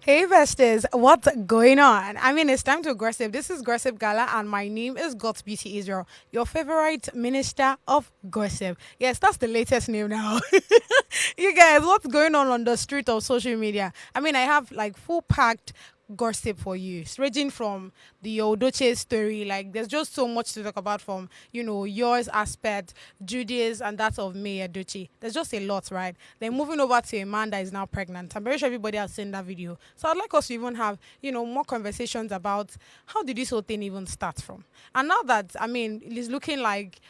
Hey Vestas, what's going on? I mean, it's time to gossip. This is Gossip Gala, and my name is God's Beauty Israel, your favorite minister of gossip. Yes, that's the latest name now. You guys, what's going on the street of social media? I mean, I have like full packed gossip for you. It's ranging from the Edochie story. Like, there's just so much to talk about from, yours aspect, Judy's, and that of me, Edochie. There's just a lot, right? Then moving over to a man that is now pregnant. I'm very sure everybody has seen that video. So I'd like us to even have, more conversations about how did this whole thing even start from. And now that, I mean, it is looking like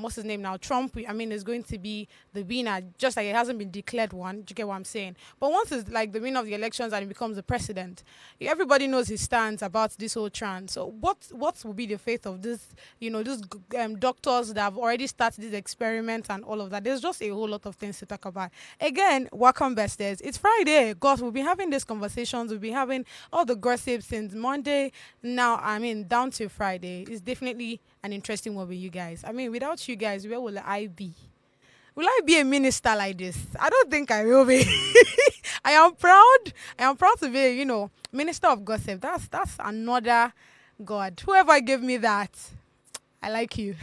what's his name now? Trump, I mean, is going to be the winner, just like it hasn't been declared one. Do you get what I'm saying? But once it's like the winner of the elections and he becomes the president, everybody knows his stance about this whole trans. So what will be the fate of this, these doctors that have already started this experiment and all of that? There's just a whole lot of things to talk about. Again, welcome, besters. It's Friday. God, we'll be having these conversations. We'll be having all the gossip since Monday. Now, I mean, down to Friday. It's definitely an interesting one with you guys. I mean, without you guys, where will I be? Will I be a minister like this? I don't think I will be. I am proud. I am proud to be, minister of gossip. That's another God. Whoever gave me that, I like you.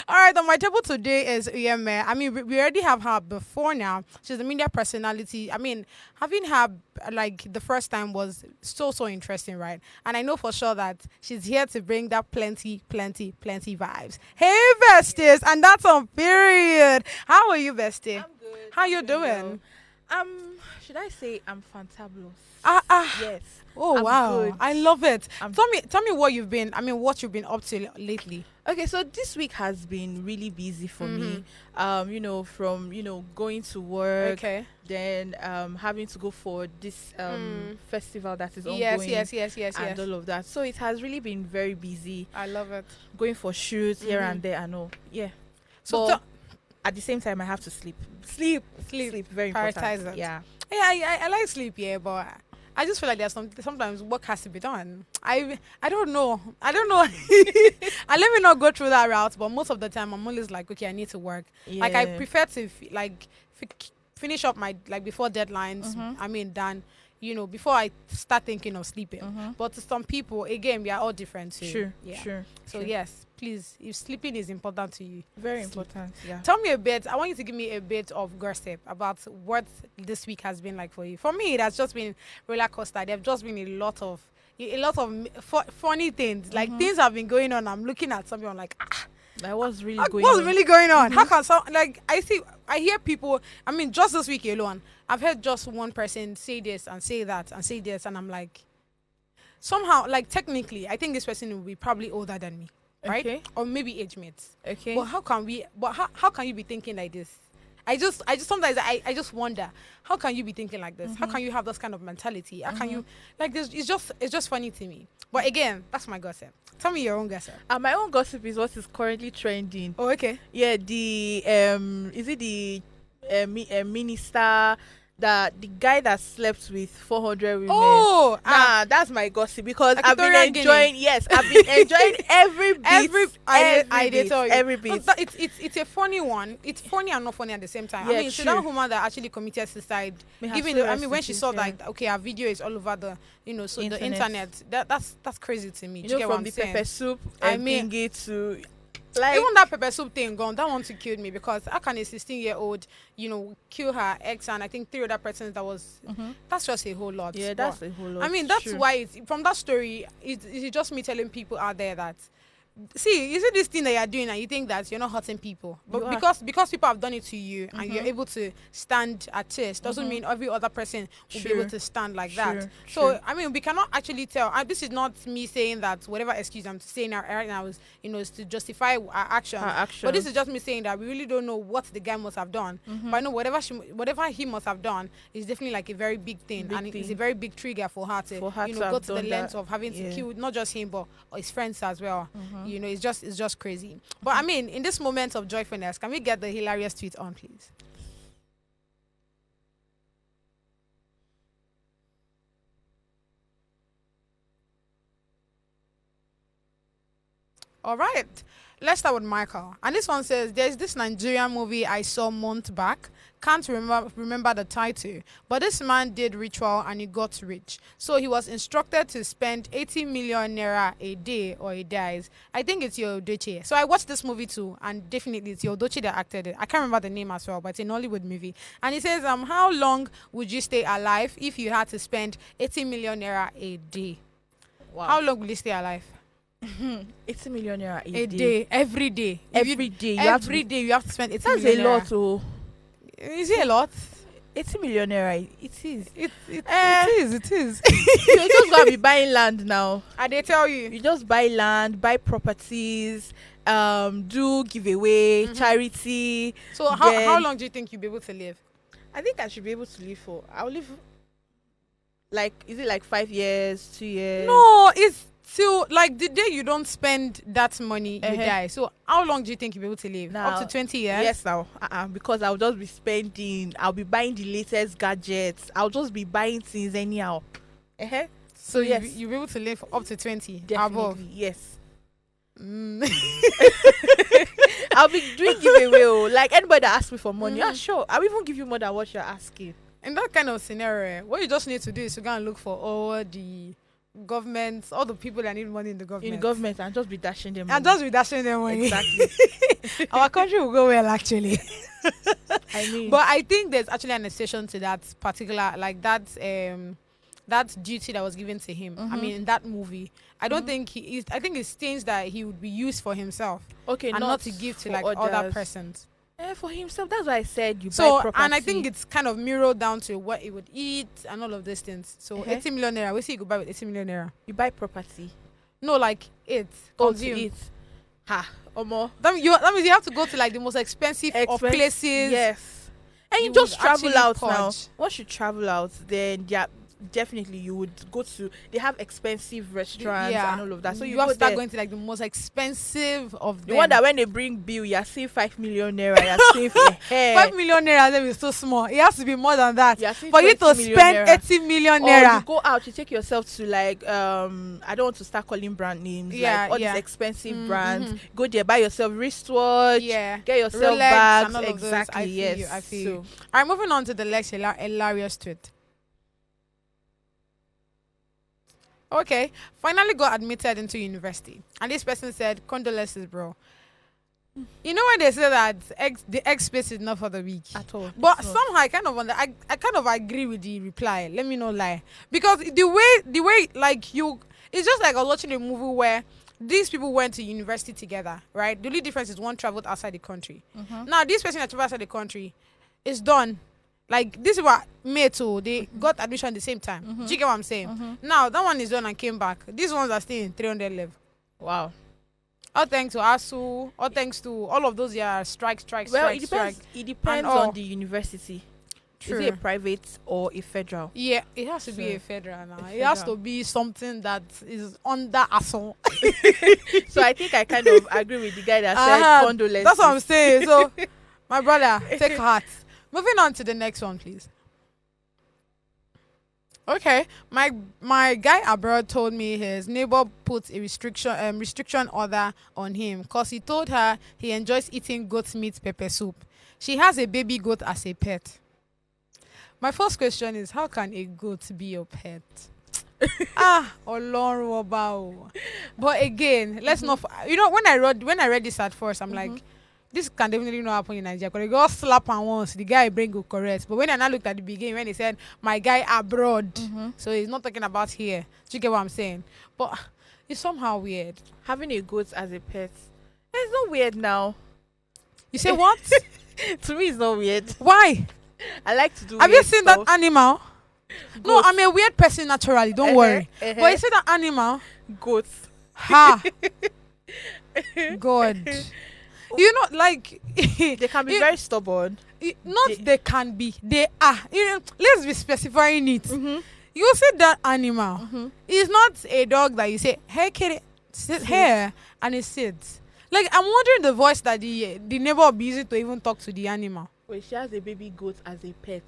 All right, on my table today is Uyeme. I mean, we already have her before now. She's a media personality. I mean, having her like the first time was so interesting, right? And I know for sure that she's here to bring that plenty vibes. Hey, besties, and that's on period. How are you, bestie? I'm good. How I'm you doing doing? well. Should I say I'm fantabulous? Ah. Yes. Oh I'm wow, good. I love it. I'm Tell me what you've been. I mean, what you've been up to lately. Okay, so this week has been really busy for me. From going to work, Okay. then having to go for this festival that is Yes, ongoing yes. and all of that. So it has really been very busy. I love it. Going for shoots here and there and all. Yeah. So But at the same time I have to sleep. Sleep, very prioritize important. it. Yeah. Yeah, I like sleep, yeah, but I just feel like there's sometimes work has to be done. I don't know. And let me not go through that route, but most of the time I'm always like, okay, I need to work. Like I Yeah. prefer to finish up my like before deadlines. Mm-hmm. I mean, than before I start thinking of sleeping. Mm-hmm. But to some people, again, we are all different too. Sure. Yeah. Sure. So sure. yes, please, if sleeping is important to you, Very sleep. important. Yeah. Tell me a bit. I want you to give me a bit of gossip about what this week has been like for you. For me, it has just been roller coaster. There have just been a lot of funny things. Like things have been going on. I'm looking at something. I'm like, That was really like, going what's on. really going on? How can some like I hear people. I mean, just this week alone, I've heard just one person say this and say that and say this, and I'm like, somehow, like technically, I think this person will be probably older than me, right? Okay. Or maybe age mates. Okay. But how can we? But how can you be thinking like this? I just sometimes I just wonder, how can you be thinking like this? How can you have this kind of mentality? How can you like this? It's just funny to me. But again, that's my gossip. Tell me your own gossip. My own gossip is what is currently trending. Oh, okay. Yeah, the is it the minister, the guy that slept with 400 women. Oh, That's my gossip because I've been Equatorial Guinea. enjoying. Yes, I've been enjoying every bit. I did tell you. Every bit. But it's a funny one. It's funny and not funny at the same time. Yeah, I mean, so true. that woman that actually committed suicide, May her given soul I rest mean in when she peace, saw yeah. that okay, her video is all over the so the internet. That's crazy to me. Do you get what From I'm the saying? pepper soup I mean- thingy to like Even that pepper soup thing gone, that one to killed me because how can a 16-year-old, kill her ex and I think 3 other persons that was that's just a whole lot. yeah, But, that's a whole lot. I mean, that's True. why from that story, it's just me telling people out there that, see, you see this thing that you're doing and you think that you're not hurting people. You But are. because people have done it to you and you're able to stand at test, doesn't mean every other person will be Sure. able to stand like Sure, that. sure. So, I mean, we cannot actually tell. And this is not me saying that whatever excuse I'm saying right now is, is to justify our action. Her actions. But this is just me saying that we really don't know what the guy must have done. But I know whatever he must have done is definitely like a very big thing, Big and it's a thing. very big trigger for her to, For her to go have to the done length that. of having to Yeah. kill not just him but his friends as well. It's just crazy. But I mean, in this moment of joyfulness, can we get the hilarious tweet on, please? All right. Let's start with Michael. And this one says there's this Nigerian movie I saw months back. Can't remember the title. But this man did ritual and he got rich. So he was instructed to spend 80 million naira a day or he dies. I think it's your Edochie. So I watched this movie too, and definitely it's your Edochie that acted it. I can't remember the name as well, but it's an Hollywood movie. And he says, how long would you stay alive if you had to spend 80 million naira a day? Wow. How long will you stay alive? 80 million naira A day, every day. Every day. Every day you have to spend 80 That's million a naira. lot. Oh, Is it a lot? 80 million naira. It is. It is. You just gotta be buying land now. And they tell you. You just buy land, buy properties, do giveaway, charity. So how long do you think you'll be able to live? I think I should be able to live for. I'll live. Like, is it like 5 years, 2 years? No, it's till like the day you don't spend that money, you Uh-huh. die. So how long do you think you'll be able to live? Now, Up to 20 years? Yes, now. Because I'll just be spending. I'll be buying the latest gadgets. I'll just be buying things anyhow. Uh-huh. So yes. you'll be able to live for up to 20. Definitely, Above. yes. Mm. I'll be doing giveaway. Oh. Like anybody that asks me for money, yeah, Mhm. sure. I'll even give you more than what you're asking. In that kind of scenario, what you just need to do is to go and look for all the governments, all the people that need money in the government. In the government, and just be dashing them. And money. just be dashing them money. Exactly. Our country will go well, actually. I mean, But I think there's actually an exception to that particular, like that duty that was given to him. I mean, in that movie, I don't think he is. I think it's things that he would be used for himself okay, and not to give to like other others. persons. For himself. That's why I said you buy So, property. and I think it's kind of mirrored down to what he would eat and all of these things. So, Uh-huh. 80 million naira. We see you go buy with 80 million naira. you buy property. No, like it. Go to Consume. eat. Ha, omo. That means you have to go to like the most expensive of places. Yes. And you you just would travel actually out now. purge. Once you travel out, then yeah, definitely you would go to. They have expensive restaurants and all of that. So you you have go to start there. going to like the most expensive of The them. one that when they bring bill, you're seeing 5 million naira. You're seeing 5 million naira then is so small. It has to be more than that. You're seeing For you to 20 million spend naira. 80 million Or naira. you go out, you take yourself to like I don't want to start calling brand names. Yeah, like all yeah. these expensive brands. Go there, buy yourself wristwatch. Yeah. Get yourself Rolex bags. and all of those. Exactly. I feel Yes. you, I feel So, you. All right, moving on to the next hilarious tweet. Okay, finally got admitted into university, and this person said, "Condolences, bro." You know when they say that the X space is not for the weak. at all. But It's not. somehow I kind of I kind of agree with the reply. Let me not lie, because the way like you, it's just like I was watching a movie where these people went to university together, right? The only difference is one traveled outside the country. Now this person that traveled outside the country is done. Like this is what made too. They got admission at the same time. Do you get what I'm saying? Now that one is done and came back. These ones are still in 300 level. Wow. All thanks to ASU, all thanks to all of those strike. Well, it depends. It depends all. on the university. True. Is it a private or a federal? Yeah, it has to be So, a federal now. a It has federal. to be something that is under ASU. So I think I kind of agree with the guy that said Uh-huh. condolences. That's what I'm saying. So, my brother, take heart. Moving on to the next one, please. Okay, my guy abroad told me his neighbor put a restriction order on him because he told her he enjoys eating goat meat pepper soup. She has a baby goat as a pet. My first question is, how can a goat be your pet? Ọlọ́run ọba o. But again, let's not. When I read this at first, I'm like, this can definitely not happen in Nigeria. Because they go slap and once the guy brain go correct. But when I now looked at the beginning, when he said my guy abroad, so he's not talking about here. Do you get what I'm saying? But it's somehow weird. Having a goat as a pet. It's not weird now. You say what? To me, it's not weird. Why? I like to do. Have you weird seen stuff. that animal? No, Goat. I'm a weird person naturally. Don't worry. But you see that animal? Goats. Ha! God. You know, like They can be very stubborn. they can be. They are. Let's be specifying it. You see that animal. It's not a dog that you say, "Hey, kitty, sit here," and it sits. Like I'm wondering the voice that the neighbor will be using to even talk to the animal. Wait, she has a baby goat as a pet.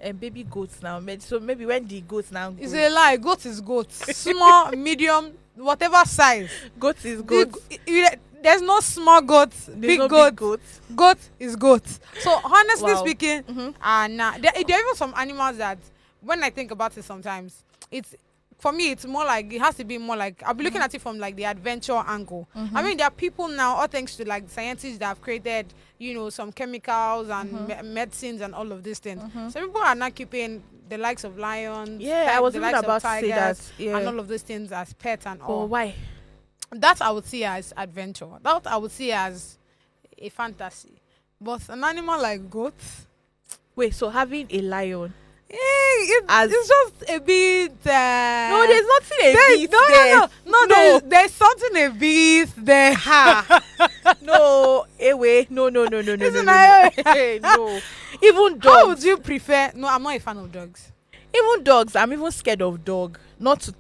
And baby goats now. So maybe when the goats now. It's a lie. Goat is goat. Small, medium, whatever size. Goat is The- goat. There's no small goat, There's big no goat. big goat. Goat is goat. So honestly Wow. speaking, nah. There are even some animals that, when I think about it, sometimes it's, for me, it's more like, it has to be more like, I'll be looking at it from like the adventure angle. I mean, there are people now, all thanks to like scientists that have created, some chemicals and medicines and all of these things. So people are not keeping the likes of lions, Yeah, I was the even likes of about to say that. tigers, Yeah. and all of these things as pets and But all. why? That I would see as adventure. That I would see as a fantasy. But an animal like goat, Wait, so having a lion? it's just a bit. No, there's nothing a bit no, there. no. There's something a bit there. No, away. No. Isn't No. it? No. Even How would dogs. you prefer? No, I'm not a fan of dogs. Even dogs. I'm even scared of dog. Not to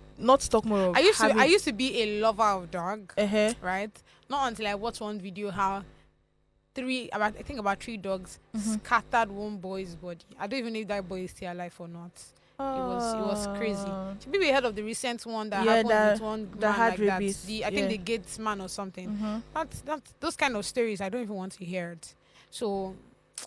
talk more of. I used to be a lover of dog, Uh-huh. right? Not until I watched one video how I think about three dogs scattered one boy's body. I don't even know if that boy is still alive or not. It was crazy. Should we heard of the recent one that Yeah, happened with one that man had like rabies. that? I think the Gates man or something. That's those kind of stories I don't even want to hear it. So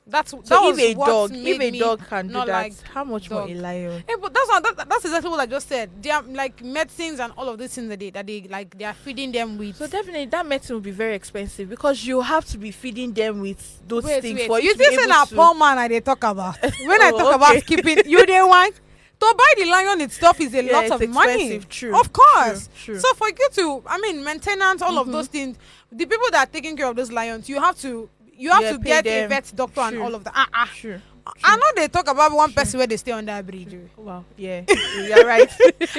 that So was if what a made dog me can do not that, like how much more dog. a lion? Hey, but that's exactly what I just said. They are like medicines and all of these things they are feeding them with. So definitely that medicine will be very expensive because you have to be feeding them with those things for you you to be think able a to. poor man I they talk about? When I Oh, talk okay. about keeping you they want to buy the lion itself is a Yeah, lot it's of money. expensive, true, Of course. True. So for you to, maintenance, all of those things, the people that are taking care of those lions, you have to Yeah, pay get a them. vet doctor and True. all of that. True. I know they talk about one person where they stay on that bridge. Wow. Yeah. You're right.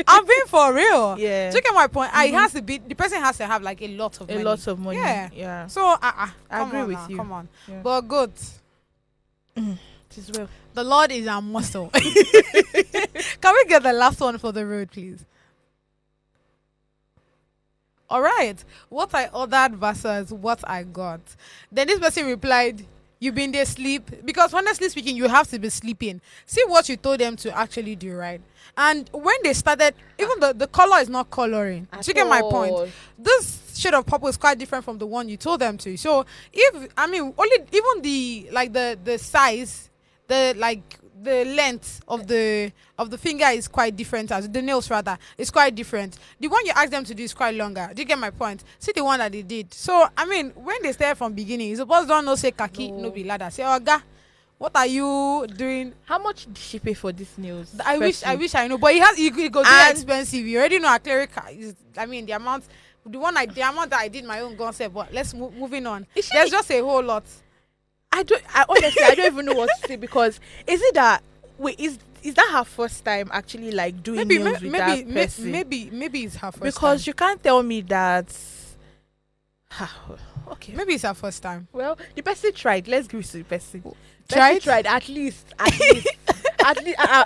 I'm being for real. Yeah. So you get my point. It has to be, the person has to have like a lot of A money. lot of money. Yeah. Yeah. So I come agree on with now, you. Come on. Yeah. But good. It is well. The Lord is our muscle. Can we get the last one for the road, please? All right. What I ordered versus what I got. Then this person replied, "You been there sleep?" Because honestly speaking, you have to be sleeping. See what you told them to actually do, right? And when they started, even the color is not coloring. Do you get my point? This shade of purple is quite different from the one you told them to. So if only even the size, the length of the finger is quite different, as the nails rather is quite different. The one you asked them to do is quite longer. Do you get my point? See the one that they did. So when they started from beginning, you suppose don't know say kaki no be ladder. Say oga, what are you doing? How much did she pay for this news? I wish I know, but it goes very expensive. You already know a cleric is. The amount, the amount that I did my own concept. But let's moving on. There's just a whole lot. I honestly I don't even know what to say because is it that is that her first time actually like doing nails with that person? Maybe it's her first time. Because you can't tell me that. Okay. Maybe it's her first time. Well, the person tried. Let's give it to the person. Tried? Tried at least.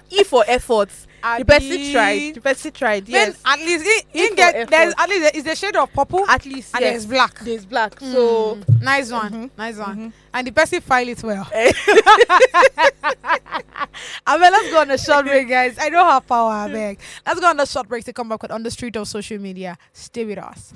E for efforts. The person tried. Then Yes. at least If there's for effort. at least is the shade of purple At least and yes. there's black. There's black. So Nice one. Nice one. And the person file it well. Let's go on a short break, guys. I don't have power, I beg. Let's go on the short break to come back with On the Street of Social Media. Stay with us.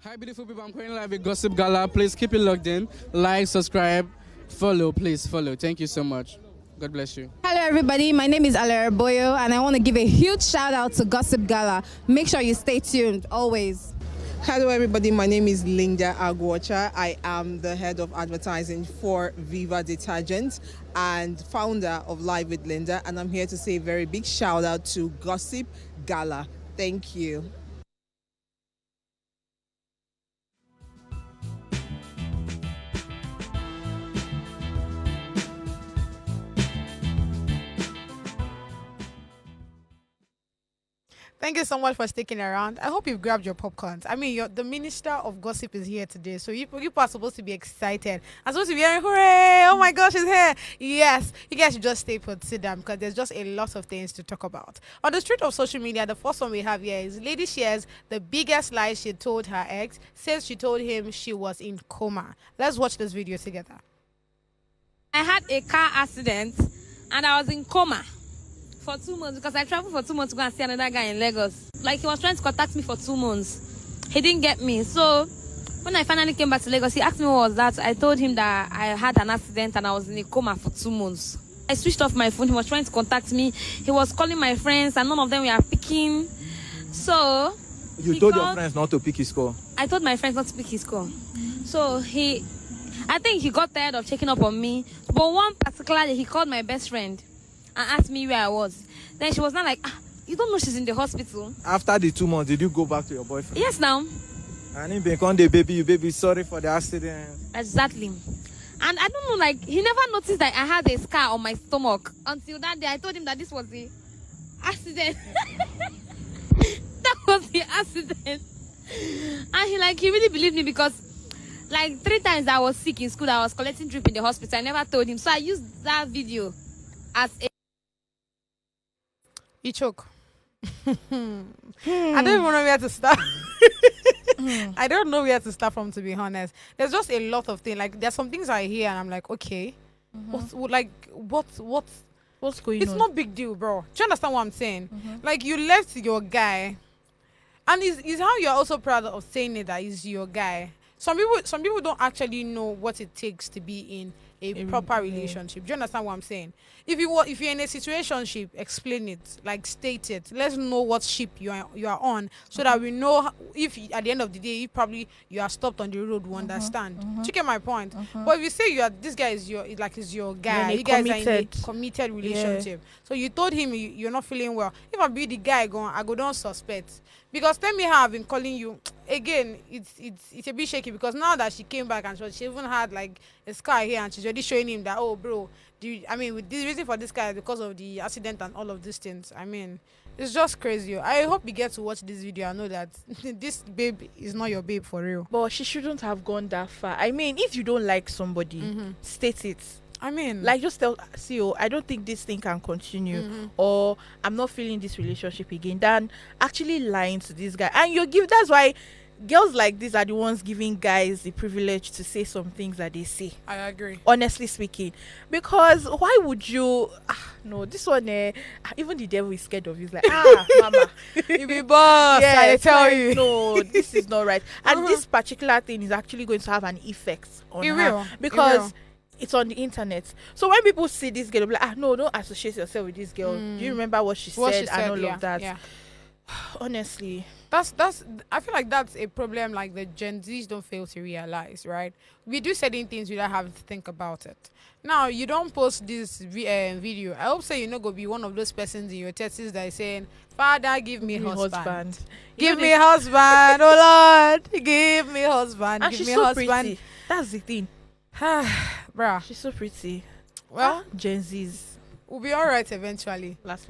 Hi, beautiful people. I'm currently live with Gossip Gala. Please keep it logged in. Like, subscribe, follow. Please follow. Thank you so much. God bless you. Hello everybody, my name is Alera Boyo and I want to give a huge shout out to Gossip Gala. Make sure you stay tuned always. Hello everybody, my name is Linda Agwocha. I am the head of advertising for Viva Detergent and founder of Live with Linda, and I'm here to say a very big shout out to Gossip Gala. Thank you. Thank you so much for sticking around. I hope you've grabbed your popcorns. I mean, the minister of gossip is here today, so you are supposed to be excited. I'm supposed to be hearing, hooray! Oh my gosh, she's here! Yes, you guys should just stay put, sit down, because there's just a lot of things to talk about. On the street of social media, the first one we have here is lady shares the biggest lie she told her ex, says she told him she was in coma. Let's watch this video together. I had a car accident and I was in coma for 2 months because I traveled for 2 months to go and see another guy in Lagos. Like, he was trying to contact me for 2 months. He didn't get me. So when I finally came back to Lagos, he asked me what was that. I told him that I had an accident and I was in a coma for 2 months. I switched off my phone. He was trying to contact me. He was calling my friends and none of them were picking. So you told your friends not to pick his call? I told my friends not to pick his call. So I think he got tired of checking up on me. But one particularly, he called my best friend and asked me where I was. Then she was not like, you don't know she's in the hospital. After the 2 months, did you go back to your boyfriend? Yes, now. And he became the baby, sorry for the accident. Exactly. And I don't know, like, he never noticed that I had a scar on my stomach until that day. I told him that this was the accident. That was the accident. And he really believed me because like 3 times I was sick in school, I was collecting drip in the hospital. I never told him. So I used that video as a... You choke. I don't even know where to start. I don't know where to start from, to be honest. There's just a lot of things. Like, there's some things I hear and I'm like, okay, what's going on? It's not big deal, bro. Do you understand what I'm saying? Like, you left your guy, and is how you're also proud of saying it that he's your guy. Some people don't actually know what it takes to be in a proper relationship. Do you understand what I'm saying? If you're in a situationship, explain it, like state it. Let's know what ship you are on, so that we know if at the end of the day, if probably you are stopped on the road, we understand. Do you get my point? But if you say this guy is your guy, you guys are in a committed relationship. Yeah. So you told him you're not feeling well. If I be the guy I go don't suspect. Because tell me how I've been calling you again. It's a bit shaky because now that she came back and she even had like a scar here and she's already showing him that, oh bro, with this reason for this guy because of the accident and all of these things. I mean, it's just crazy. I hope you get to watch this video and know that this babe is not your babe for real. But she shouldn't have gone that far. I mean, if you don't like somebody, state it. I mean, like, just tell CEO, I don't think this thing can continue, or I'm not feeling this relationship again, than actually lying to this guy. And that's why girls like this are the ones giving guys the privilege to say some things that they say. I agree. Honestly speaking. Because why would you... no, this one, even the devil is scared of you. It's like, mama. You be boss, I tell you. No, this is not right. And this particular thing is actually going to have an effect on her. Because... it's on the internet. So when people see this girl, they'll be like, no, don't associate yourself with this girl. Do you remember what she said and all of that? Yeah. Honestly. I feel like that's a problem like the Gen Zs don't fail to realize, right? We do certain things without having to think about it. Now, you don't post this video. I hope so you're not going to be one of those persons in your texts that is saying, Father, give me husband. Give me husband, oh Lord. Give me husband. And give she's me so husband. Pretty. That's the thing. Bruh. She's so pretty. Well, Gen Zs. We'll be alright eventually. Last.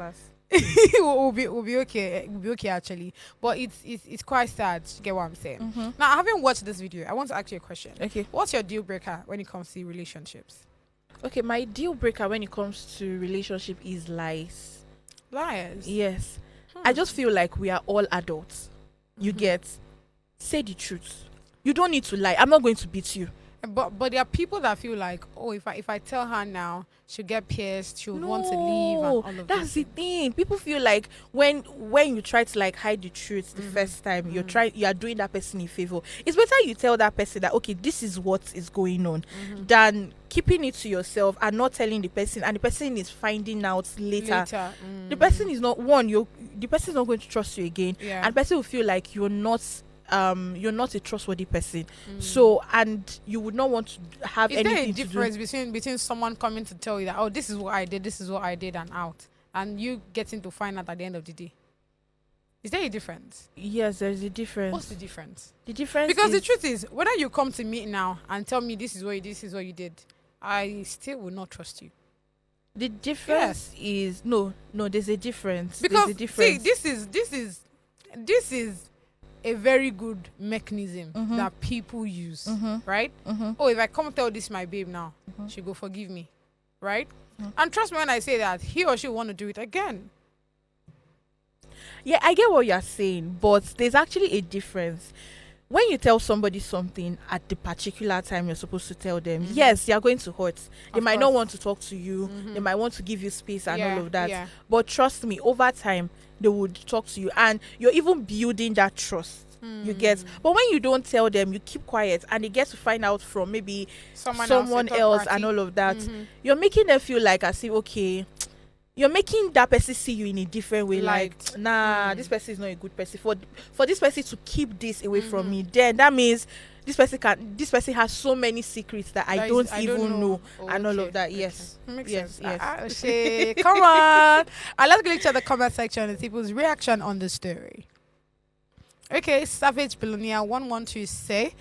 we'll be okay. We'll be okay actually. But it's quite sad. You get what I'm saying? Now, having watched this video, I want to ask you a question. Okay. What's your deal breaker when it comes to relationships? Okay, my deal breaker when it comes to relationship is lies. Lies? Yes. I just feel like we are all adults. You say the truth. You don't need to lie. I'm not going to beat you. But there are people that feel like, oh, if I tell her now, she'll get pissed, she'll want to leave and all of that's the thing. People feel like when you try to like hide the truth the first time, you are doing that person a favor. It's better you tell that person that, okay, this is what is going on, than keeping it to yourself and not telling the person, and the person is finding out later. The person is not the person is not going to trust you again, and the person will feel like you're not a trustworthy person. So, and you would not want to have anything to do. Is there a difference between someone coming to tell you that, oh, this is what I did and out, and you getting to find out at the end of the day? Is there a difference? Yes, there's a difference. What's the difference? The difference because the truth is, whether you come to me now and tell me this is what you did, I still will not trust you. The difference is no. There's a difference. Because there's a difference. See, this is this is a very good mechanism that people use, right? Oh, if I come tell this my babe now, she go forgive me, right? And trust me when I say that he or she want to do it again. Yeah, I get what you're saying, but there's actually a difference. When you tell somebody something at the particular time you're supposed to tell them, yes, they are going to hurt. They might not want to talk to you. They might want to give you space and all of that. Yeah. But trust me, over time, they would talk to you. And you're even building that trust. You get. But when you don't tell them, you keep quiet, and they get to find out from maybe someone else and all of that, you're making them feel like as if, okay, you're making that person see you in a different way. Like nah, this person is not a good person. For this person to keep this away from me, then that means this person has so many secrets that I don't even know. And all of that. Yes. Makes yes, sense. Yes. Come on. Let's go to the comment section and people's reaction on the story. Okay, Savage Billionaire 112 say,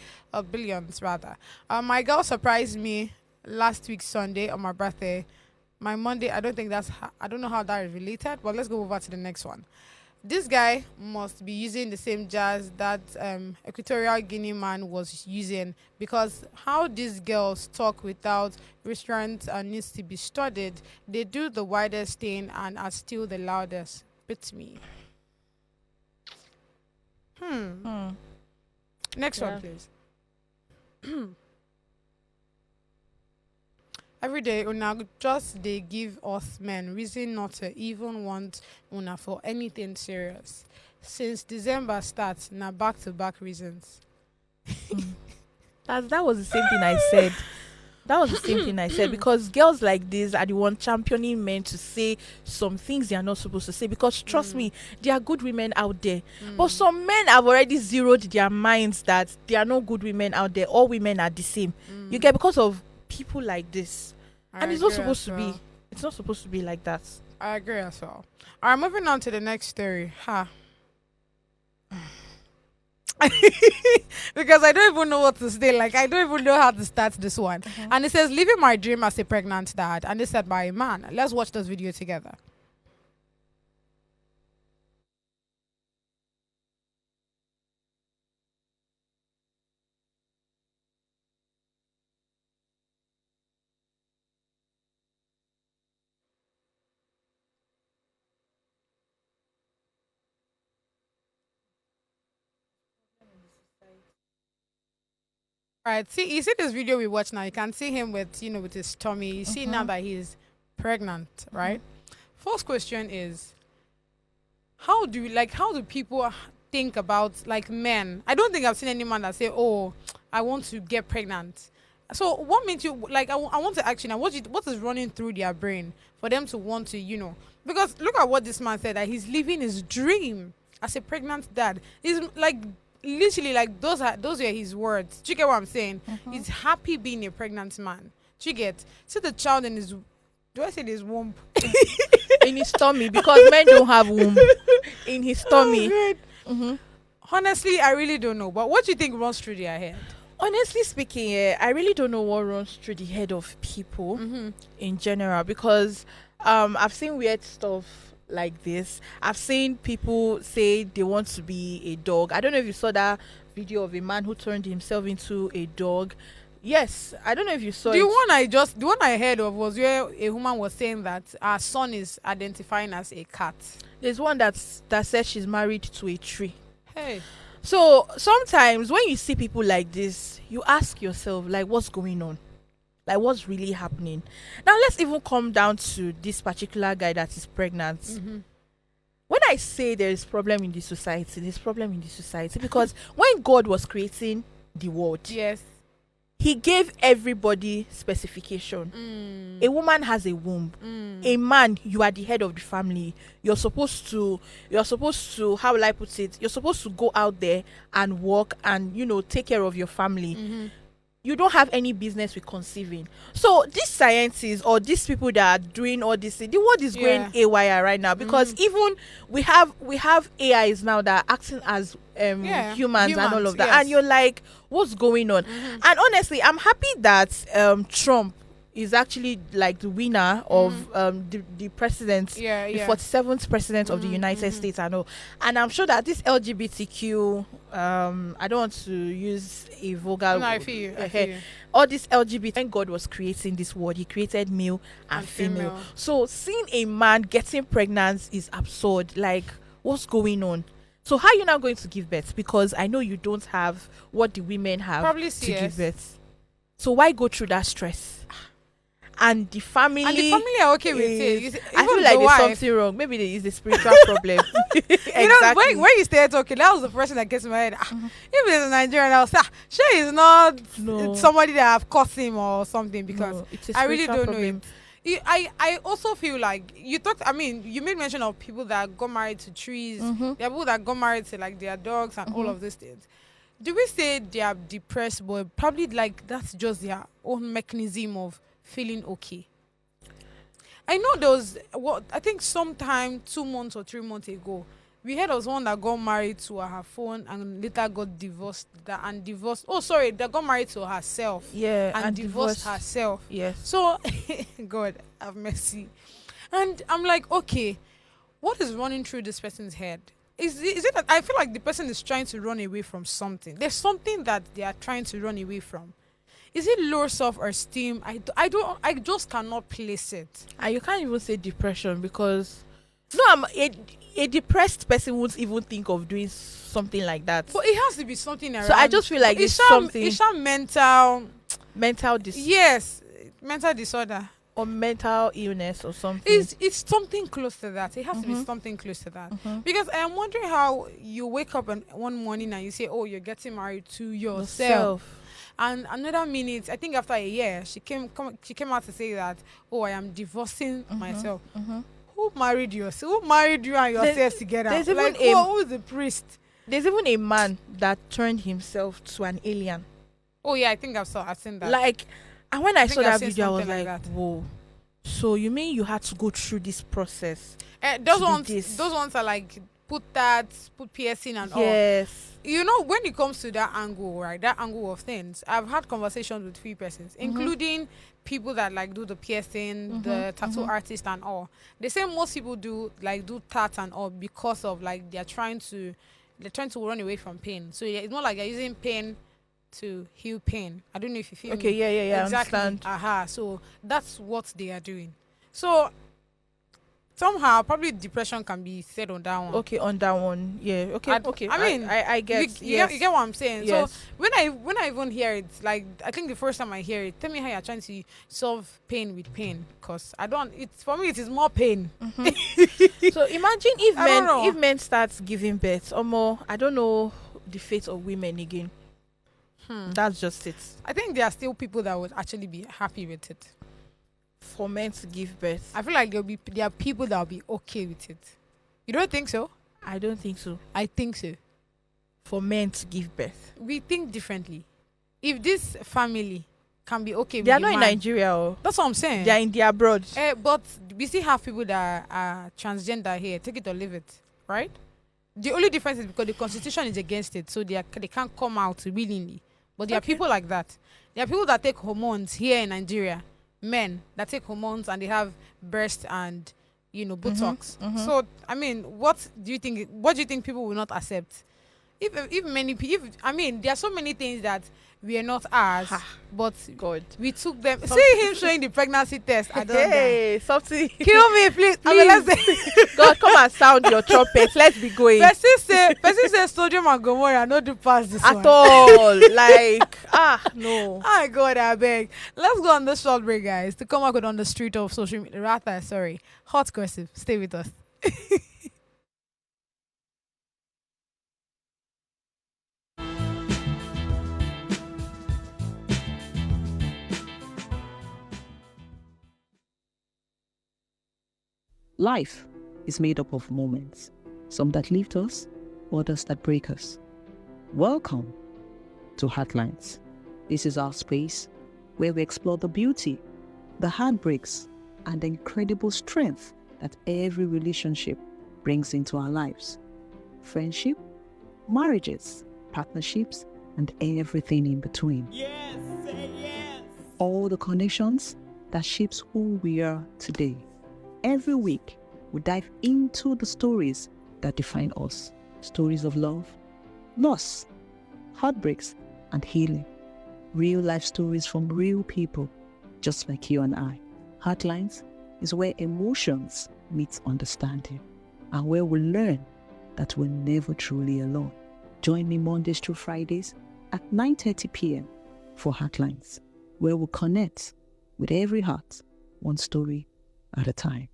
billions rather. My girl surprised me last week Sunday on my birthday. My Monday, I don't know how that is related, but let's go over to the next one. This guy must be using the same jazz that Equatorial Guinea man was using, because how these girls talk without restraint needs to be studied. They do the widest thing and are still the loudest. Beats me. Next one, please. Every day, una just they give us men reason not to even want una for anything serious. Since December starts, na back-to-back reasons. That was the same thing I said. That was the same thing I said, because girls like this are the one championing men to say some things they are not supposed to say, because trust me, there are good women out there. But some men have already zeroed their minds that there are no good women out there. All women are the same. You get, because of people like this. And it's not supposed to be. It's not supposed to be like that. I agree as well. All right, moving on to the next story. Because I don't even know what to say. Like, I don't even know how to start this one. And it says, living my dream as a pregnant dad. And it's said by a man. Let's watch this video together. Right, see, you see this video we watch now. You can see him with, with his tummy. You see now that he's pregnant, right? First question is, how do people think about, like, men? I don't think I've seen any man that say, "Oh, I want to get pregnant." So, what makes you like? I want to actually now. What is running through their brain for them to want to, Because look at what this man said, that he's living his dream as a pregnant dad. He's like. Literally, like, those were his words. Do you get what I'm saying? He's happy being a pregnant man. Do you get? See the child in his, do I say his womb? In his tummy, because men don't have womb. In his tummy. Honestly, I really don't know. But what do you think runs through their head? Honestly speaking, I really don't know what runs through the head of people in general, because I've seen weird stuff like this. I've seen people say they want to be a dog. I don't know if you saw that video of a man who turned himself into a dog. Yes, I don't know if you saw the one I heard of was where a woman was saying that our son is identifying as a cat. There's one that says she's married to a tree. Hey. So sometimes when you see people like this, you ask yourself, like, what's going on? Like, what's really happening? Now, let's even come down to this particular guy that is pregnant. When I say there is problem in the society, there's problem in the society, because when God was creating the world, yes, he gave everybody specification. A woman has a womb. A man, you are the head of the family. You're supposed to, how will I put it? You're supposed to go out there and work and, take care of your family. You don't have any business with conceiving. So these scientists or these people that are doing all this, the world is going haywire right now, because even we have AIs now that are acting as humans and all of that. Yes. And you're like, what's going on? And honestly, I'm happy that Trump is actually like the winner of the president, the 47th president of the United States, I know. And I'm sure that this LGBTQ, I don't want to use a vulgar No, I feel you. all this LGBT, when God was creating this world, he created male and female. So seeing a man getting pregnant is absurd. Like, what's going on? So how are you now going to give birth? Because I know you don't have what the women have Probably to give birth. So why go through that stress? And the family are okay with it. I feel like there's something wrong. Maybe there is a spiritual problem. Exactly. You know, when you started talking, that was the person that gets in my head. If it's a Nigerian, I'll say, sure, he's not somebody that have caused him or something, because I really don't know him. I also feel like you made mention of people that got married to trees. There are people that got married to like their dogs and all of these things. Do we say they are depressed, but probably like that's just their own mechanism of feeling okay? I know I think sometime 2 months or 3 months ago, we heard of one that got married to her phone and later got divorced. That got married to herself. Yeah, and divorced herself. Yes. So, God have mercy. And I'm like, okay, what is running through this person's head? Is it that I feel like the person is trying to run away from something? There's something that they are trying to run away from. Is it low self-esteem? I just cannot place it. And you can't even say depression, because a depressed person won't even think of doing something like that. But it has to be something around. So I just feel like it's something. It's some mental Yes, mental disorder or mental illness or something. It's something close to that. It has to be something close to that. Because I am wondering how you wake up one morning and you say, "Oh, you're getting married to yourself." And another minute, I think after a year, she came out to say that, "Oh, I am divorcing myself." Who married you? Who married you and yourself together? There's even like, who is the priest? There's even a man that turned himself to an alien. Oh yeah, I think I've seen that. Like, and when I saw that video, I was like like, whoa. So you mean you had to go through this process? Those ones are like put piercing and all. Yes. You know, when it comes to that angle, right? That angle of things, I've had conversations with 3 persons, including people that like do the piercing, the tattoo artist and all. They say most people do tat and all because of like they're trying to run away from pain. So it's more like they're using pain to heal pain. I don't know if you feel okay. me. Yeah. Exactly. I understand. So that's what they are doing. So somehow probably depression can be said on that one. Okay, on that one. Yeah. Okay. I mean, I get. You get what I'm saying. Yes. So when I even hear it, like I think the first time I hear it, tell me how you're trying to solve pain with pain, because for me it is more pain. So imagine if men start giving birth, or more. I don't know the fate of women again. That's just it. I think there are still people that would actually be happy with it. For men to give birth, I feel like there are people that will be okay with it. You don't think so? I don't think so. I think so. For men to give birth, we think differently. If this family can be okay with they are the not in man, Nigeria. that's what I'm saying. They are in the abroad. But we still have people that are transgender here. Take it or leave it, right? The only difference is because the constitution is against it, so they can't come out willingly. But there are people like that. There are people that take hormones here in Nigeria. Men that take hormones and they have breast and Botox. So I mean, what do you think people will not accept? If there are so many things that we are not as, but God, we took them. See him showing the pregnancy test. I don't know. Something. Kill me, please. God, come and sound your trumpet. Let's be going. Person say Sodium and Gomorrah no do pass this at one. all. Like no. Oh God, I beg. Let's go on this short break, guys. To come back on the street of social media. Hot gossip. Stay with us. Life is made up of moments, some that lift us, others that break us. Welcome to Heartlines. This is our space where we explore the beauty, the heartbreaks, and the incredible strength that every relationship brings into our lives. Friendship, marriages, partnerships, and everything in between. Yes, say yes. All the connections that shapes who we are today. Every week, we dive into the stories that define us. Stories of love, loss, heartbreaks, and healing. Real life stories from real people, just like you and I. Heartlines is where emotions meet understanding, and where we learn that we're never truly alone. Join me Mondays through Fridays at 9:30 p.m. for Heartlines, where we connect with every heart, one story at a time.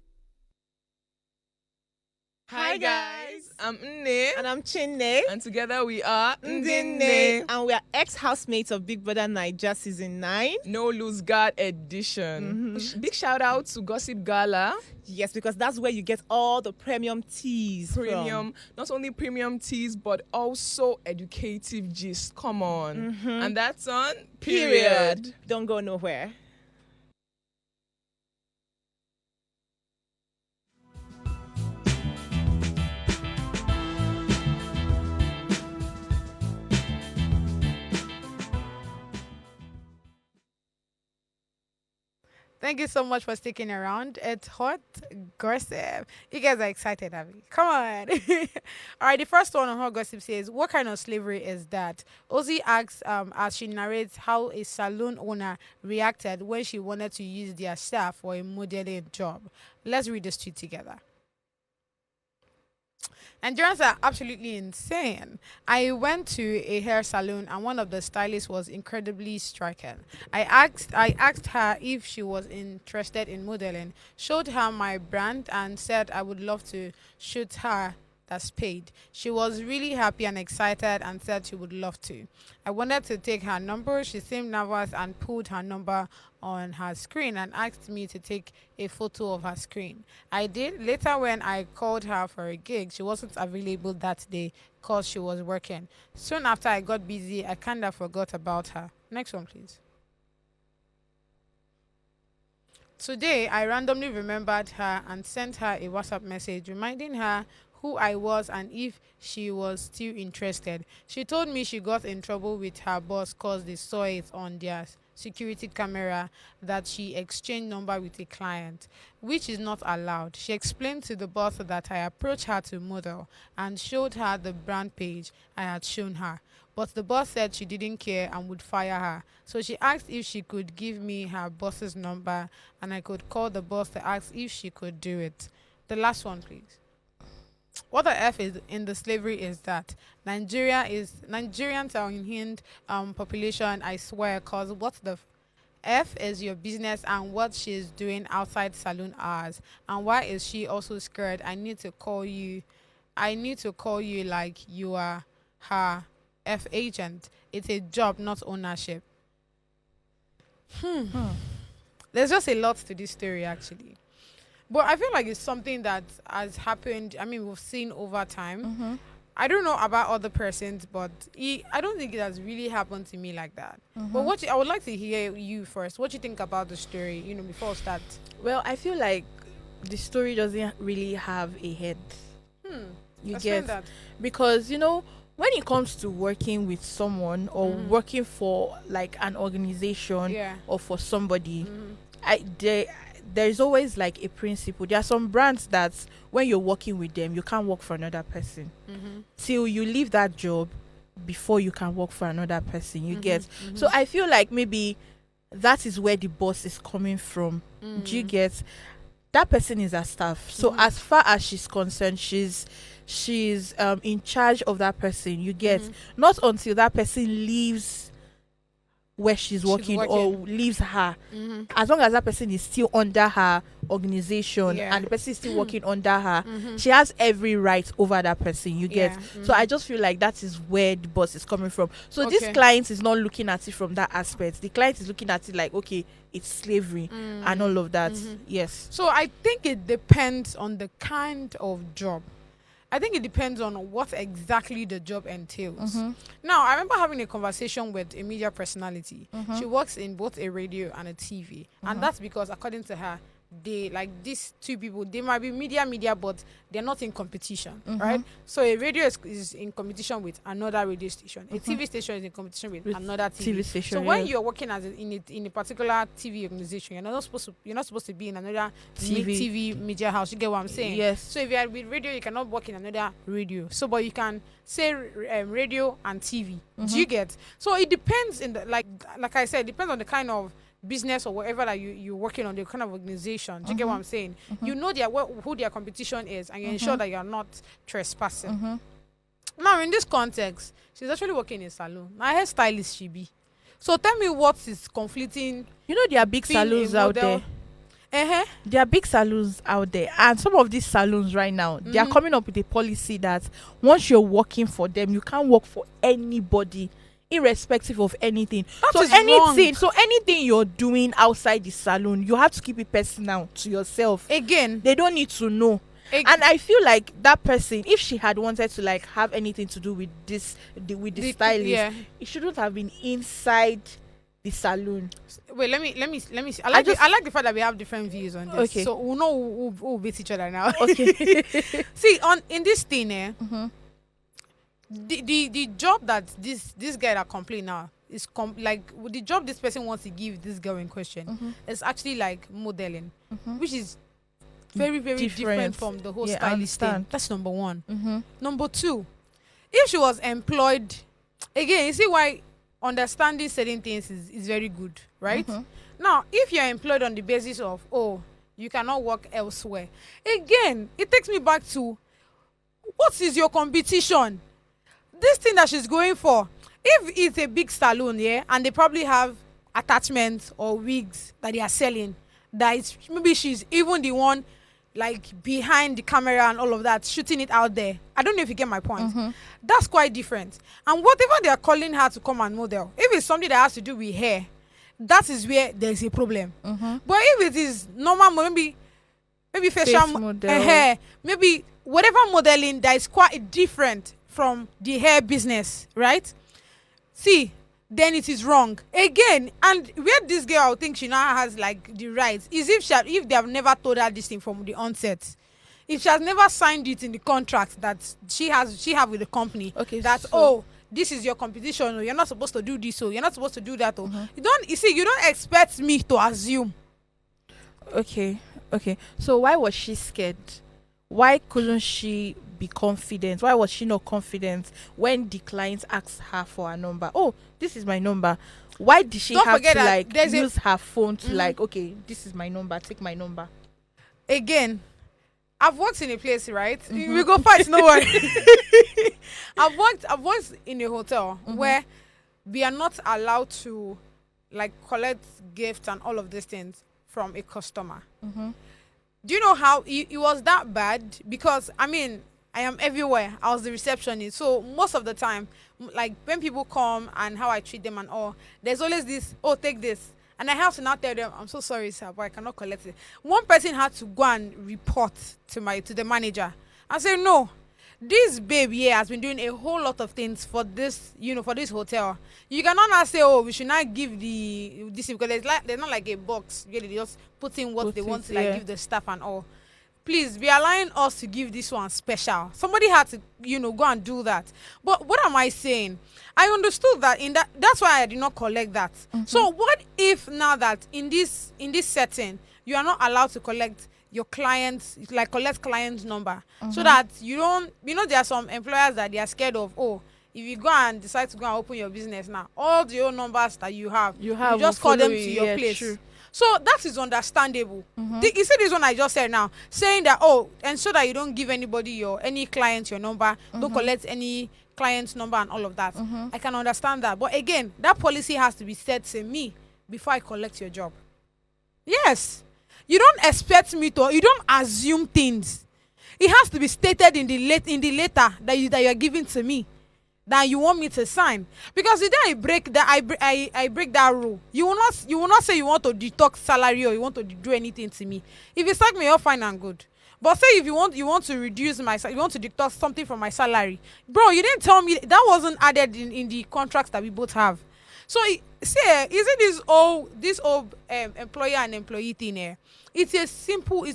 Hi guys, I'm Nne. And I'm Chinne. And together we are Ndinne. And we are ex-housemates of Big Brother Naija Season 9. No Lose Guard Edition. Big shout out to Gossip Gala. Yes, because that's where you get all the premium teas from. Not only premium teas, but also educative gist. Come on. And that's on Period. Don't go nowhere. Thank you so much for sticking around. It's hot gossip. You guys are excited, Abby. Come on. All right, the first one on hot gossip says, what kind of slavery is that? Ozzy asks as she narrates how a salon owner reacted when she wanted to use their staff for a modeling job. Let's read this tweet together. Nigerians are absolutely insane. I went to a hair salon and one of the stylists was incredibly striking. I asked her if she was interested in modeling, showed her my brand and said I would love to shoot her. That's paid. She was really happy and excited and said she would love to. I wanted to take her number. She seemed nervous and pulled her number on her screen and asked me to take a photo of her screen. I did. Later, when I called her for a gig, she wasn't available that day because she was working. Soon after I got busy, I kind of forgot about her. Next one, please. Today, I randomly remembered her and sent her a WhatsApp message reminding her who I was and if she was still interested. She told me she got in trouble with her boss because they saw it on their security camera that she exchanged number with a client, which is not allowed. She explained to the boss that I approached her to model and showed her the brand page I had shown her. But the boss said she didn't care and would fire her. So she asked if she could give me her boss's number and I could call the boss to ask if she could do it. The last one, please. What the F is in the slavery is that Nigerians are in Hind population, I swear, cause what the F is your business and what she's doing outside saloon hours and why is she also scared? I need to call you like you are her F agent. It's a job, not ownership. There's just a lot to this story actually. But I feel like it's something that has happened. I mean, we've seen over time. I don't know about other persons, but I don't think it has really happened to me like that. But I would like to hear you first. What do you think about the story, before we start? Well, I feel like the story doesn't really have a head. You get that. Because, when it comes to working with someone or working for like an organization or for somebody, there's always like a principle. There are some brands that when you're working with them, you can't work for another person till you leave that job before you can work for another person. You get? So I feel like maybe that is where the boss is coming from. Do you get? That person is a staff. So as far as she's concerned, she's in charge of that person. You get? Not until that person leaves where she's working or leaves her. As long as that person is still under her organization and the person is still working under her, she has every right over that person. You get? So I just feel like that is where the boss is coming from. So this client is not looking at it from that aspect. The client is looking at it like, okay, it's slavery and all of that. Yes. So I think it depends on the kind of job. I think it depends on what exactly the job entails. Now, I remember having a conversation with a media personality. She works in both a radio and a TV. And that's because, according to her, they like these two people, they might be media, but they're not in competition, right? So a radio is in competition with another radio station. A TV station is in competition with another TV station. So when you're working as in a particular TV organization, you're not supposed to be in another TV media house. You get what I'm saying? Yes. So if you are with radio, you cannot work in another radio. So but you can say radio and TV. Do you get? So it depends in the like I said, it depends on the kind of business or whatever that you're working on, the kind of organization. Do you get what I'm saying? You know who their competition is, and you ensure that you're not trespassing. Now, in this context, she's actually working in a salon. Now, hairstylist she be. So tell me what is conflicting. You know, there are big salons out there. There are big salons out there, and some of these salons right now, they are coming up with a policy that once you're working for them, you can't work for anybody, irrespective of anything. So anything you're doing outside the salon, you have to keep it personal to yourself. Again, they don't need to know. And I feel like that person, if she had wanted to like have anything to do with the stylist, it shouldn't have been inside the salon. Wait, let me see. I like the fact that we have different views on this. Okay. So we'll know who beats each other now. Okay. See, in this thing, the job that this guy that complained now is like the job this person wants to give this girl in question is actually like modeling, which is very, very different from the whole stylist thing. That's number one. Number two, if she was employed, again, you see why understanding certain things is very good, right? Now, if you're employed on the basis of, you cannot work elsewhere, again, it takes me back to, what is your competition? This thing that she's going for, if it's a big salon, and they probably have attachments or wigs that they are selling, maybe she's even the one like behind the camera and all of that, shooting it out there. I don't know if you get my point. That's quite different. And whatever they are calling her to come and model, if it's something that has to do with hair, that is where there's a problem. But if it is normal, maybe facial model, maybe whatever modeling that is quite different from the hair business, right? See, then it is wrong again. And where this girl, I think she now has like the rights is if they have never told her this thing from the onset, if she has never signed it in the contract that she have with the company, this is your competition, or you're not supposed to do this, or you're not supposed to do that, or you don't expect me to assume. Okay. So why was she scared? Why couldn't she be confident? Why was she not confident when the client asked her for a number? Oh, this is my number. Why did she have to like use her phone to like, okay, this is my number, take my number? Again, I've worked in a place, right? We go fight, no worry. I've worked in a hotel where we are not allowed to like collect gifts and all of these things from a customer. Do you know how it was that bad? Because I mean, I am everywhere. I was the receptionist. So most of the time, like when people come and how I treat them and all, there's always this, take this. And I have to now tell them, I'm so sorry, sir, but I cannot collect it. One person had to go and report to the manager and say, no, this babe here has been doing a whole lot of things for this, for this hotel. You cannot now say, we should not give this, because there's not like a box. They just put in what they want to give the staff and all. Please be allowing us to give this one special. Somebody had to, go and do that. But what am I saying? I understood that that's why I did not collect that. So what if now that in this setting, you are not allowed to collect your clients, like collect client's number, so that you don't, there are some employers that they are scared of, if you go and decide to go and open your business now, all the old numbers that you just call them to your place. True. So that is understandable. You see this one I just said now, saying that, ensure that you don't give anybody any client your number, don't collect any client's number and all of that. I can understand that. But again, that policy has to be said to me before I collect your job. Yes. You don't expect me to, you don't assume things. It has to be stated in the letter that you are giving to me, that you want me to sign. Because the day I break that rule, you will not say you want to deduct salary or you want to do anything to me. If you sack me, you're fine and good. But say if you want to reduce you want to deduct something from my salary, bro, you didn't tell me that wasn't added in the contracts that we both have. So isn't this old employer and employee thing here? It's a simple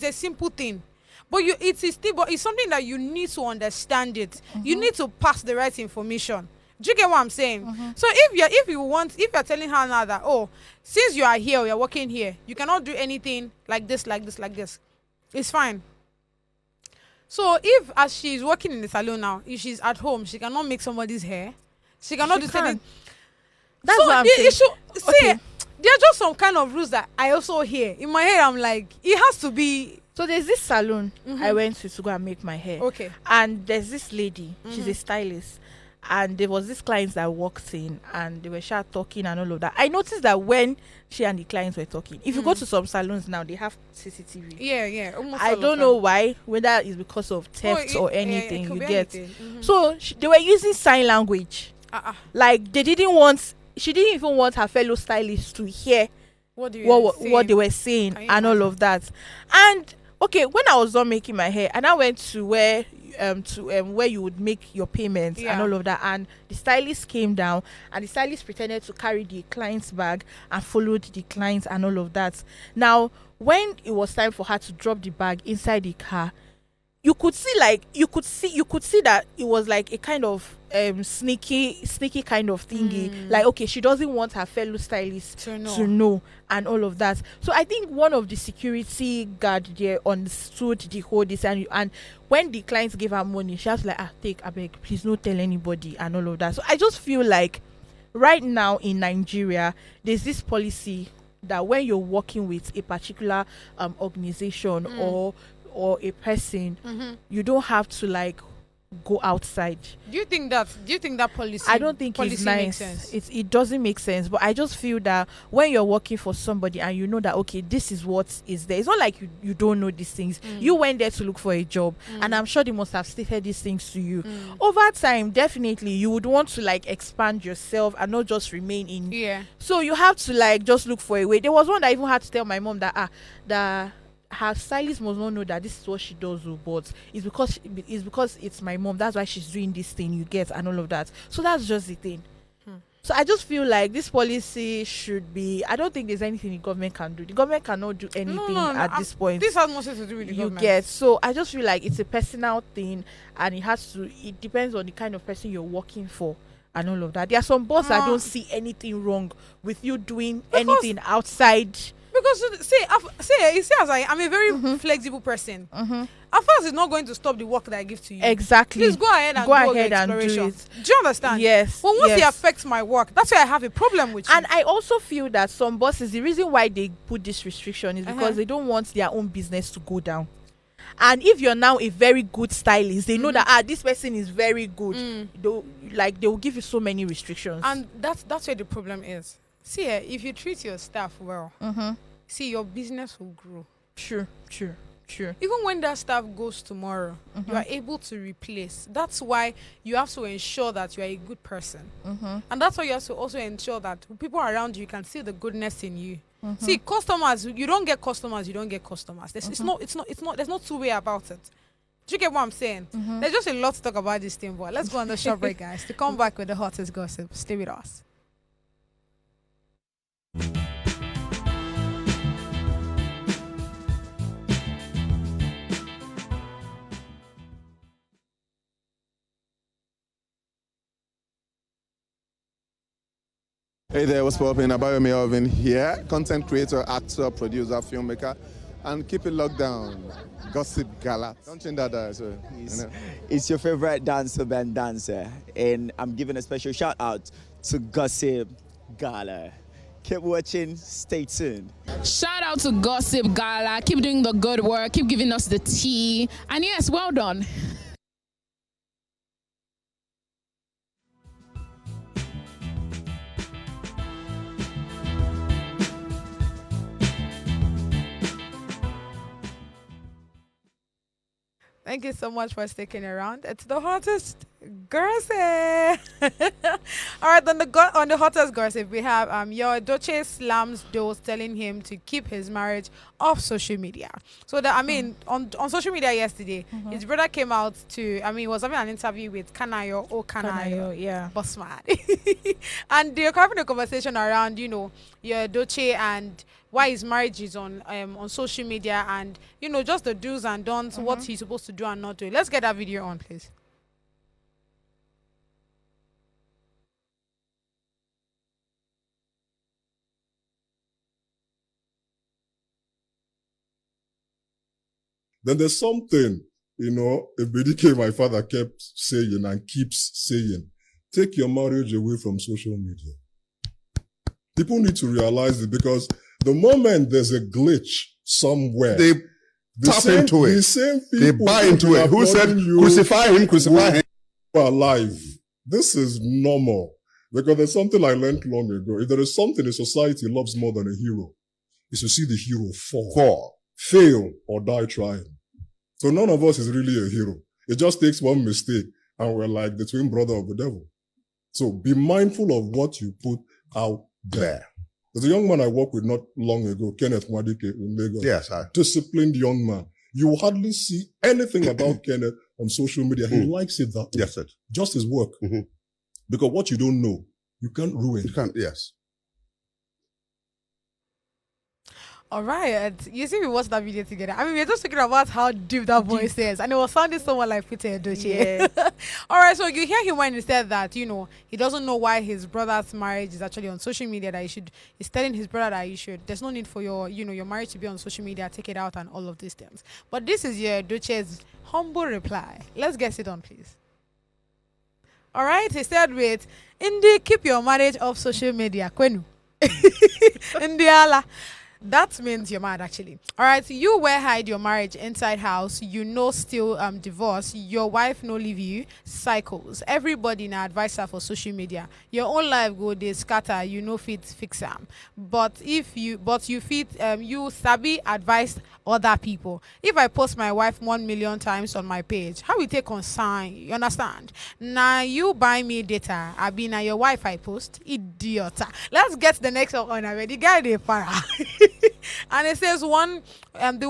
thing. But it's something that you need to understand it. You need to pass the right information. Do you get what I'm saying? So if you're telling her now that, oh, since you are here or you're working here, you cannot do anything like this, it's fine. So if, as she's working in the salon now, if she's at home, she cannot make somebody's hair. She cannot do something. That's what I'm saying. See, there are just some kind of rules that I also hear. In my head, I'm like, it has to be. So there's this salon I went to go and make my hair. Okay. And there's this lady, she's a stylist. And there was this client that walked in and they were talking and all of that. I noticed that when she and the clients were talking, if you go to some salons now, they have CCTV. Yeah. I don't know why, whether it's because of theft or anything, it could you be get. anything. So they were using sign language. Like she didn't even want her fellow stylists to hear what they were saying and all of that. And okay, when I was done making my hair, and I went to where you would make your payments and all of that, and the stylist came down, and the stylist pretended to carry the client's bag and followed the client and all of that. Now, when it was time for her to drop the bag inside the car, you could see that it was like a kind of sneaky kind of thingy. Like, okay, she doesn't want her fellow stylists to know and all of that. So I think one of the security guard there understood the whole this, and when the clients gave her money, she was like, take, I beg, please don't tell anybody and all of that. So I just feel like right now in Nigeria, there's this policy that when you're working with a particular organization or a person, you don't have to like go outside. Do you think that policy? I don't think it's nice. Makes sense? It doesn't make sense. But I just feel that when you're working for somebody and you know that, okay, this is what is there. It's not like you don't know these things. You went there to look for a job, and I'm sure they must have stated these things to you. Over time, definitely you would want to like expand yourself and not just remain in. Yeah. So you have to like just look for a way. There was one that I even had to tell my mom that her stylist must not know that this is what she does, but it's because it's my mom, that's why she's doing this thing, you get, and all of that. So that's just the thing. So I just feel like this policy should be, I don't think there's anything the government can do. The government cannot do anything at this point. This has nothing to do with the government. You get. So I just feel like it's a personal thing, and it depends on the kind of person you're working for and all of that. There are some bosses I don't see anything wrong with you doing anything outside. Because I'm a very flexible person. At first, it's not going to stop the work that I give to you. Exactly. Please go ahead and do it. Do you understand? Yes. But once it affects my work, that's why I have a problem with you. And I also feel that some bosses, the reason why they put this restriction is because they don't want their own business to go down. And if you're now a very good stylist, they know that this person is very good. They will give you so many restrictions. And that's where the problem is. See, if you treat your staff well, see, your business will grow. True. Even when that staff goes tomorrow, you are able to replace. That's why you have to ensure that you are a good person. And that's why you have to also ensure that people around you can see the goodness in you. See, customers, you don't get customers. There's no two way about it. Do you get what I'm saying? There's just a lot to talk about this thing, but let's go on the short break, guys. To come back with the hottest gossip, stay with us. Hey there, what's poppin'? Abayomi Alvin here, content creator, actor, producer, filmmaker, and keep it locked down. Gossip Gala. Don't change that. It's your favorite dancer, band dancer, and I'm giving a special shout out to Gossip Gala. Keep watching, stay tuned. Shout out to Gossip Gala. Keep doing the good work, keep giving us the tea, and yes, well done. Thank you so much for sticking around. It's the hottest Gossip. All right, on the hottest gossip, we have your Edochie slams Dose telling him to keep his marriage off social media. So that on social media yesterday, his brother came out to he was having an interview with Kanayo, yeah, Bossman, and they're having a conversation around your Edochie and why his marriage is on social media, and just the do's and don'ts, what he's supposed to do and not do. Let's get that video on, please. Then there's something, Ebedike, my father, kept saying and keeps saying, take your marriage away from social media. People need to realize it, because the moment there's a glitch somewhere, they tap into it. The same people they buy into it. Who said, crucify him, crucify him? Alive. This is normal. Because there's something I learned long ago. If there is something a society loves more than a hero, it's to see the hero fall, fail, or die trying. So none of us is really a hero. It just takes one mistake and we're like the twin brother of the devil. So be mindful of what you put out there. There's a young man I worked with not long ago, Kenneth Mwadike in Lagos. Yes, disciplined young man. You will hardly see anything about Kenneth on social media. He likes it that way. Yes, sir. Just his work. Because what you don't know, you can't ruin. You can't, yes. All right, you see, we watched that video together. We were just talking about how deep that voice is, and it was sounding someone like Peter Edochie. Yeah. All right, so you hear him when he said that, he doesn't know why his brother's marriage is actually on social media, that he's telling his brother that there's no need for your marriage to be on social media, take it out and all of these things. But this is your Edochie's humble reply. Let's get it on, please. All right, he said with, Indi, keep your marriage off social media. Kwenu. Indiala. That means you're mad, actually. All right, you where hide your marriage inside house, still divorce, your wife no leave you, cycles. Everybody na advisor for social media. Your own life go dey scatter, fit fix them. But you fit you sabi advise other people. If I post my wife 1 million times on my page, how we take concern? You understand? Now you buy me data, I be na your wife I post, idiot. Let's get the next one already. The guy dey para. And it says the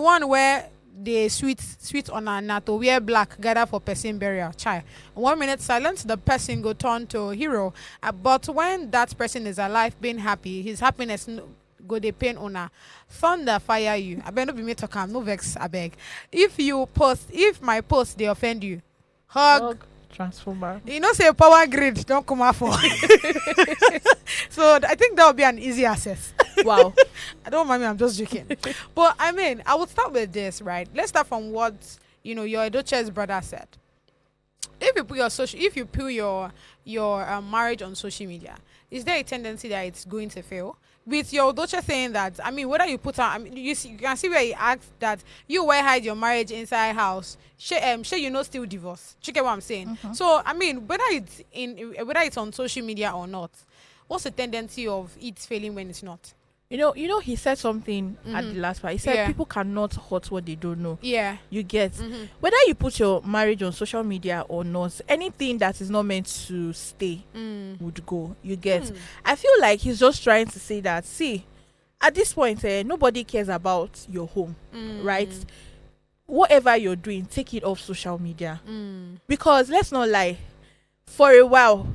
one where they sweet on a nato wear black gather for person burial. 1 minute silence, the person go turn to hero. But when that person is alive, being happy, his happiness go dey pain una. Thunder fire you. I better not be me to come. No vex. I beg. If my post they offend you, hug. Transformer. Say power grid don't come out for. So I think that would be an easy access. Wow. I don't mind me, I'm just joking. But I would start with this, right? Let's start from what your Edochie's brother said. If you put your marriage on social media, is there a tendency that it's going to fail? With your Edochie saying that, whether you put on, you can see where he asked that you will hide your marriage inside house. Still divorce. Check out what I'm saying. So whether it's on social media or not, what's the tendency of it failing when it's not? He said something at the last part. He said people cannot hurt what they don't know. Yeah. You get. Whether you put your marriage on social media or not, anything that is not meant to stay would go. You get. I feel like he's just trying to say that, see, at this point, nobody cares about your home, right? Whatever you're doing, take it off social media. Because let's not lie, for a while,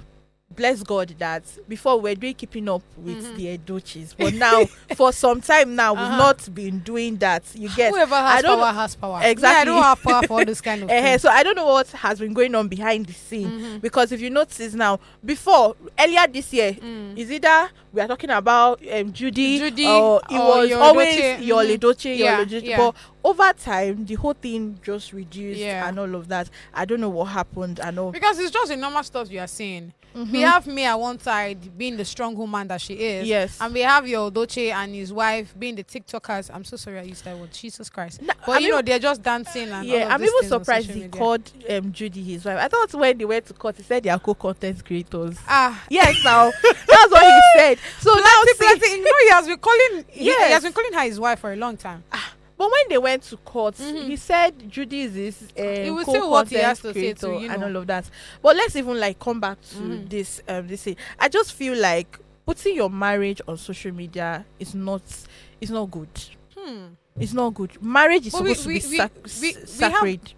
bless God that before we were doing keeping up with the Edochies, but now for some time now we've not been doing that. You get. Whoever has power has power. Exactly. Yeah, I don't have power for all this kind of things. So I don't know what has been going on behind the scene, because if you notice now, before earlier this year, is either we are talking about Judy, or it was always your Edochie, but over time the whole thing just reduced and all of that. I don't know what happened. I know because it's just the normal stuff you are seeing. We have me at one side being the strong woman that she is. Yes. And we have your Edochie and his wife being the TikTokers. I'm so sorry I used that word. Jesus Christ. No, but they're just dancing and all of I'm these even things surprised on he social called Judy his wife. I thought when they went to court, he said they are co-content creators. Yes, now that's what he said. So plenty. He has been calling. He has been calling her his wife for a long time. But But when they went to court, he said Judy is this He will say what he has to say to, and all of that. But let's even like come back to this thing. I just feel like putting your marriage on social media is not good. It's not good. Marriage is supposed to be sacred.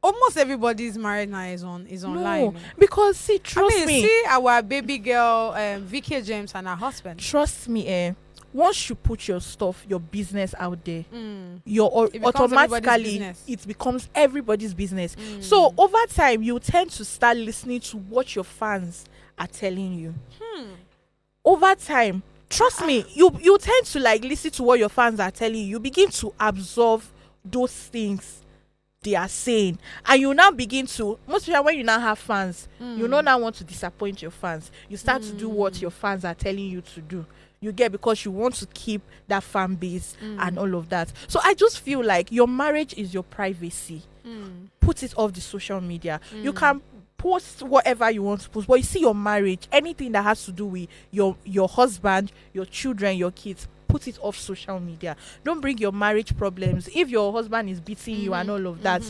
Almost everybody's marriage now is online. No, because see, trust me. See our baby girl, Vicky James, and her husband. Trust me, once you put your stuff, your business out there, it becomes everybody's business. So over time, you tend to start listening to what your fans are telling you. Over time, trust me, you tend to like listen to what your fans are telling you. You begin to absorb those things they are saying, and you now begin to, most of the time when you now have fans, you don't now want to disappoint your fans. You start to do what your fans are telling you to do. You get, because you want to keep that fan base and all of that. So I just feel like your marriage is your privacy. Put it off the social media. You can post whatever you want to post, but you see your marriage, anything that has to do with your husband, your children, your kids, put it off social media. Don't bring your marriage problems. If your husband is beating you and all of that,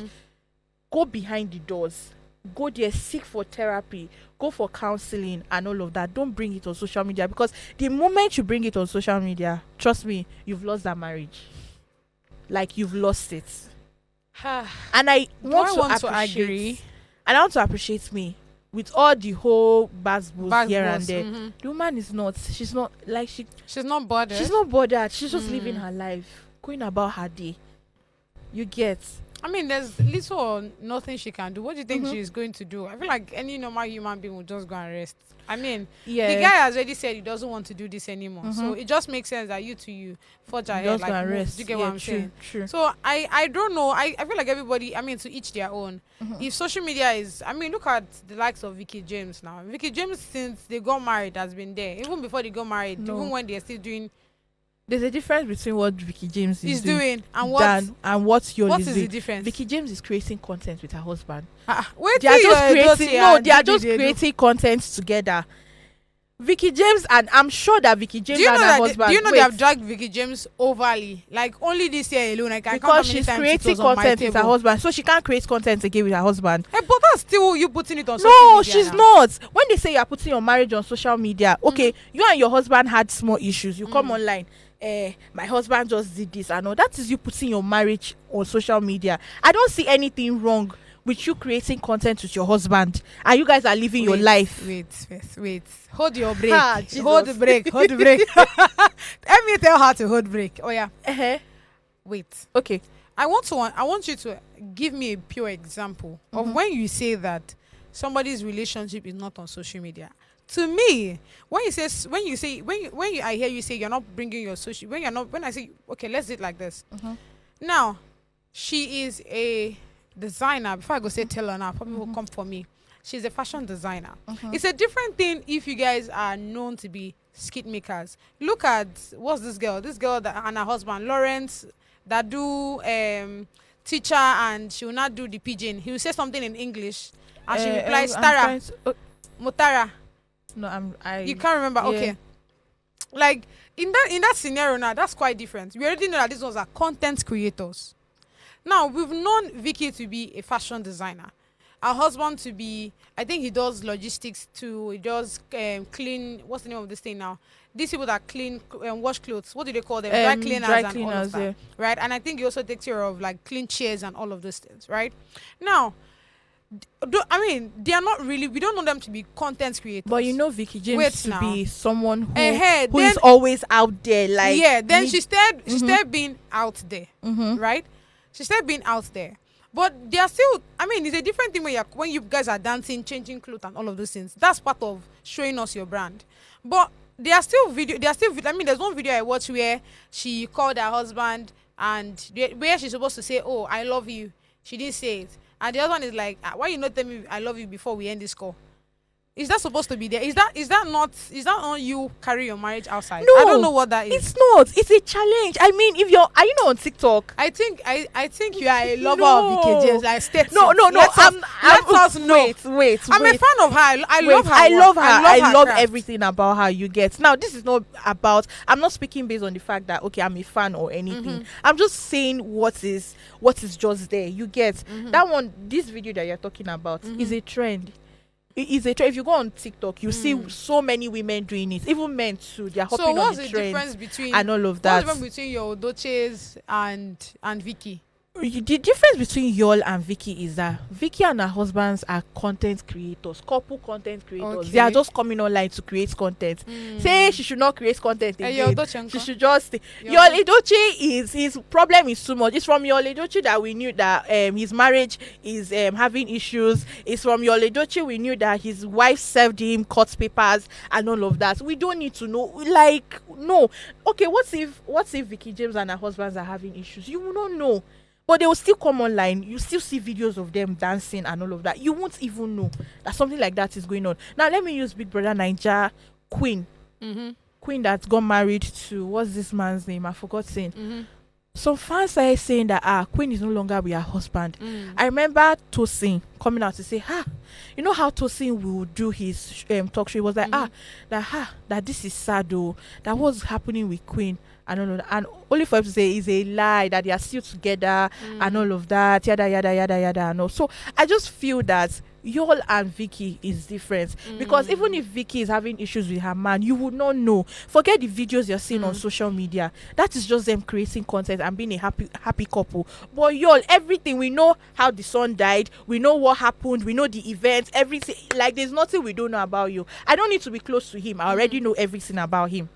go behind the doors. Go there, seek for therapy, go for counseling and all of that. Don't bring it on social media, because the moment you bring it on social media, trust me, you've lost that marriage. Like, you've lost it. And I want to agree. And I want to appreciate me with all the whole buzz here and there. The woman is not. She's not like she's not bothered. She's not bothered. She's just living her life, going about her day. You get. I mean, there's little or nothing she can do. What do you think she's going to do? I feel like any normal human being will just go and rest. I mean, the guy has already said he doesn't want to do this anymore. So it just makes sense that you forge ahead, like, rest. Do you get what I'm saying? True. So I don't know. I feel like everybody, I mean, to each their own. If social media is, I mean, look at the likes of Vicky James now. Vicky James, since they got married, has been there. Even before they got married, even when they're still doing. There's a difference between what Vicky James is doing and what is doing. The difference? Vicky James is creating content with her husband. They are just creating content together. Vicky James, and I'm sure that Vicky James and her husband. Do you know they have dragged Vicky James overly? Like, only this year alone. Like, because she's creating content with her husband, so she can't create content again with her husband. Hey, but that's still you putting it on social media. No, she's not. When they say you're putting your marriage on social media, okay, you and your husband had small issues. You come online. My husband just did this. I know that is you putting your marriage on social media. I don't see anything wrong with you creating content with your husband, and you guys are living your life. Wait. Hold your break. Hold the break. Let me tell her to hold break. Oh yeah. Wait. Okay. I want you to give me a pure example of when you say that somebody's relationship is not on social media. To me, when I hear you say you're not bringing your social, when I say, okay, let's do it like this. Now, she is a designer. Before I go say tell her now, probably will come for me. She's a fashion designer. It's a different thing if you guys are known to be skit makers. Look at what's this girl that, and her husband Lawrence, that do teacher, and she will not do the pidgin. He will say something in English and she replies Mutara. No, you can't remember. Yeah. Okay. Like in that scenario now, that's quite different. We already know that these ones are content creators. Now, we've known Vicky to be a fashion designer. Her husband to be, I think he does logistics too. He does clean, what's the name of this thing now? These people that clean, wash clothes. What do they call them? Dry cleaners and all of that. Yeah. Right? And I think he also takes care of like clean chairs and all of those things. Right? Now, they are not really, we don't know them to be content creators. But you know Vicky James to be someone who is always out there. Like, yeah, then she started being out there. Right? She started being out there. But they are still, it's a different thing when you guys are dancing, changing clothes and all of those things. That's part of showing us your brand. But there's one video I watched where she called her husband and where she's supposed to say, oh, I love you. She didn't say it. And the other one is like, why you not tell me I love you before we end this call? Is that supposed to be there? Is that not you carry your marriage outside? No, I don't know what that is. It's not. It's a challenge. I mean, if you're, are you not on TikTok? I think you are a lover of VK James. Like, state No. Let us know. Wait. I'm a fan of her. I love her. I love her. I love craft. everything about her. You get. Now, this is not about. I'm not speaking based on the fact that okay, I'm a fan or anything. I'm just saying what is just there. You get that one. This video that you're talking about is a trend. It is a trend. If you go on TikTok, you see so many women doing it. Even men too. They're hopping on the what's the trends difference between and all of that? What's the difference between your Edochies and Vicky? The difference between Yul and Vicky is that Vicky and her husbands are content creators, couple content creators. Okay. They are just coming online to create content. Say she should not create content again. She should just stay. Yul Edochie his problem is too much. It's from Yul Edochie that we knew that his marriage is having issues. It's from Yul Edochie we knew that his wife served him court papers and all of that. We don't need to know. Like, no. Okay, what if Vicky James and her husbands are having issues? You will not know. But they will still come online. You still see videos of them dancing and all of that. You won't even know that something like that is going on. Now, let me use Big Brother Naija Queen. Queen that got married to, what's this man's name? I forgot saying. Some fans started saying that Queen is no longer with her husband. I remember Tosin coming out to say, you know how Tosin will do his talk show. He was like, that this is sad though. That was happening with Queen. And all of that. And only for him to say is a lie, that they are still together and all of that, yada yada yada yada and all. So I just feel that Yul and Vicky is different because even if Vicky is having issues with her man, you would not know. Forget the videos you're seeing on social media. That is just them creating content and being a happy couple. But Yul, everything, we know how the son died, we know what happened, we know the events, everything. Like, there's nothing we don't know about you. I don't need to be close to him. I already know everything about him.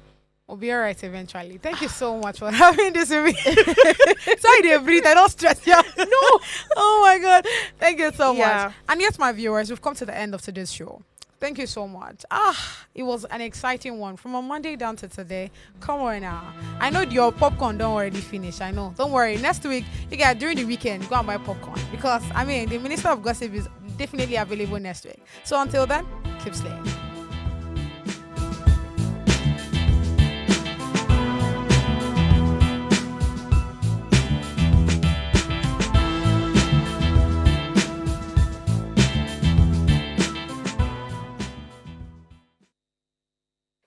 We'll be all right eventually. Thank you so much for having this with me. Sorry to breathe. I don't stress you. No. Oh my God. Thank you so much. And yes, my viewers, we've come to the end of today's show. Thank you so much. It was an exciting one from a Monday down to today. Come on now. I know your popcorn don't already finish. I know. Don't worry. Next week, you guys, during the weekend, go and buy popcorn because I mean the Minister of Gossip is definitely available next week. So until then, keep slaying.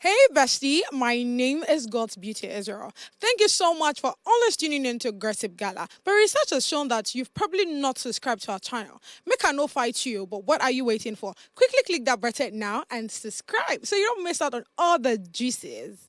Hey bestie, my name is God's Beauty Israel. Thank you so much for always tuning in to Gossip Gala. But research has shown that you've probably not subscribed to our channel. Make I no fight you, but what are you waiting for? Quickly click that button now and subscribe so you don't miss out on all the juices.